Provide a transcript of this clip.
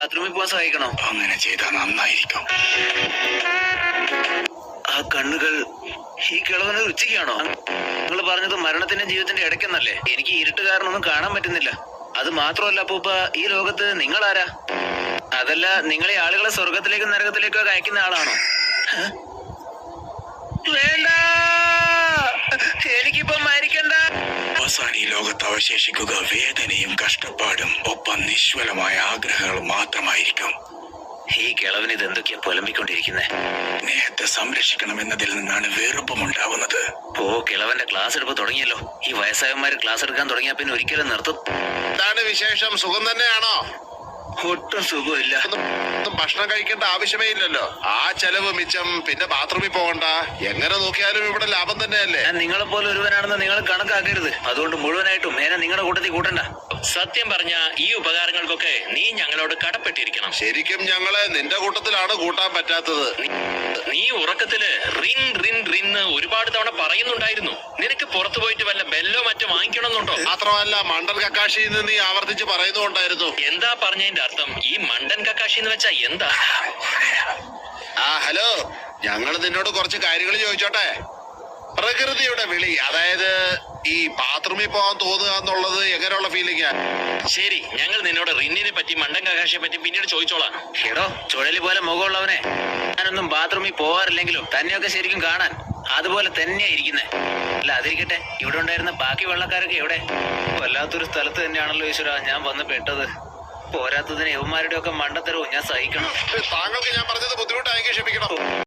ബാത്റൂമിൽ പോകാൻ സഹായിക്കണോ? അങ്ങനെ ചെയ്താൽ നന്നായിരിക്കും. ആ കണ്ണുകൾ ഈ കിളവന് ഉച്ചയ്ക്കാണോ? നിങ്ങൾ പറഞ്ഞത് മരണത്തിന്റെ ജീവിതത്തിന്റെ ഇടയ്ക്കെന്നല്ലേ? എനിക്ക് ഇരുട്ട് കാരണമൊന്നും കാണാൻ പറ്റുന്നില്ല. അത് മാത്രമല്ല അപ്പൂപ്പ, ഈ ലോകത്ത് നിങ്ങളാരാ? അതല്ല, നിങ്ങളെ ആളുകളെ സ്വർഗത്തിലേക്കും നരകത്തിലേക്കും ഒക്കെ അയക്കുന്ന ആളാണോ? വേണ്ട, എനിക്കിപ്പോ മരിക്കണ്ട. അവസാനം ഈ ലോകത്ത് അവശേഷിക്കുക വേദനയും കഷ്ടപ്പാടും ഒപ്പം നിശ്വലമായ ആഗ്രഹങ്ങളും മാത്രമായിരിക്കും. ഈ കിളവന് ഇത് എന്തൊക്കെയാ പുലമ്പിക്കൊണ്ടിരിക്കുന്നേ? സ്നേഹത്തെ സംരക്ഷിക്കണമെന്നതിൽ നിന്നാണ് വെറുപ്പമുണ്ടാവുന്നത്. ഓ, കിളവന്റെ ക്ലാസ് എടുപ്പ് തുടങ്ങിയല്ലോ. ഈ വയസ്സായന്മാര് ക്ലാസ് എടുക്കാൻ തുടങ്ങിയാ പിന്നെ ഒരിക്കലും നിർത്തും. എന്താണ് വിശേഷം? സുഖം തന്നെയാണോ? ഒട്ടും സുഖമില്ല. ഒന്നും ഭക്ഷണം കഴിക്കേണ്ട ആവശ്യമേ ഇല്ലല്ലോ. ആ ചെലവ് മിച്ചം. പിന്നെ ബാത്റൂമിൽ പോകണ്ട. എങ്ങനെ നോക്കിയാലും ഇവിടെ ലാഭം തന്നെയല്ലേ? ഞാൻ നിങ്ങളെ പോലെ ഒരുവനാണെന്ന് നിങ്ങൾ കണക്കാക്കരുത്. അതുകൊണ്ട് മുഴുവനായിട്ടും എന്നെ നിങ്ങളുടെ കൂട്ടത്തിൽ കൂട്ടണ്ട. സത്യം പറഞ്ഞ ഈ ഉപകാരങ്ങൾക്കൊക്കെ നീ ഞങ്ങളോട് കടപ്പെട്ടിരിക്കണം. ശരിക്കും ഞങ്ങളെ നിന്റെ കൂട്ടത്തിലാണ് കൂട്ടാൻ പറ്റാത്തത്. നീ ഉറക്കത്തില് റിൻ റിൻ റിന്ന് ഒരുപാട് തവണ പറയുന്നുണ്ടായിരുന്നു. നിനക്ക് പുറത്തു പോയിട്ട് വല്ല ബെല്ലോ മറ്റോ വാങ്ങിക്കണമെന്നുണ്ടോ? മാത്രമല്ല മണ്ടൻ കക്കാശി എന്ന് നീ ആവർത്തിച്ച് പറയുന്നുണ്ടായിരുന്നു. എന്താ പറഞ്ഞതിന്റെ അർത്ഥം? ഈ മണ്ടൻ കക്കാശി എന്ന് വെച്ചാ എന്താ? ഹലോ, ഞങ്ങൾ നിന്നോട് കുറച്ച് കാര്യങ്ങൾ ചോദിച്ചോട്ടെ? പ്രകൃതിയുടെ വിളി, അതായത് ഈ ബാത്റൂമിൽ പോകാൻ തോന്നുക എന്നുള്ളത് എങ്ങനെയുള്ള ഫീലിംഗാ? ശരി, ഞങ്ങൾ നിന്നോട് റിന്നിനെ പറ്റി മണ്ടൻ കക്കാശിയെ പറ്റി പിന്നീട് ചോദിച്ചോളാം. എടോ, ചുഴലി പോലെ മുഖമുള്ളവനെ, ഞാനൊന്നും ബാത്റൂമിൽ പോവാറില്ലെങ്കിലും തന്നെയൊക്കെ ശരിക്കും കാണാൻ അതുപോലെ തന്നെയാ ഇരിക്കുന്നേ. അല്ല, അതിരിക്കട്ടെ, ഇവിടെ ഉണ്ടായിരുന്ന ബാക്കി വെള്ളക്കാരൊക്കെ എവിടെ? വല്ലാത്തൊരു സ്ഥലത്ത് തന്നെയാണല്ലോ ഈശ്വര ഞാൻ വന്ന് പെട്ടത്. പോരാത്തതിന് യവന്മാരുടെ ഒക്കെ മണ്ടത്തരവും ഞാൻ സഹിക്കണം. താങ്കൾക്ക് ഞാൻ പറഞ്ഞത് ബുദ്ധിമുട്ടായെങ്കിൽ ക്ഷമിക്കണം.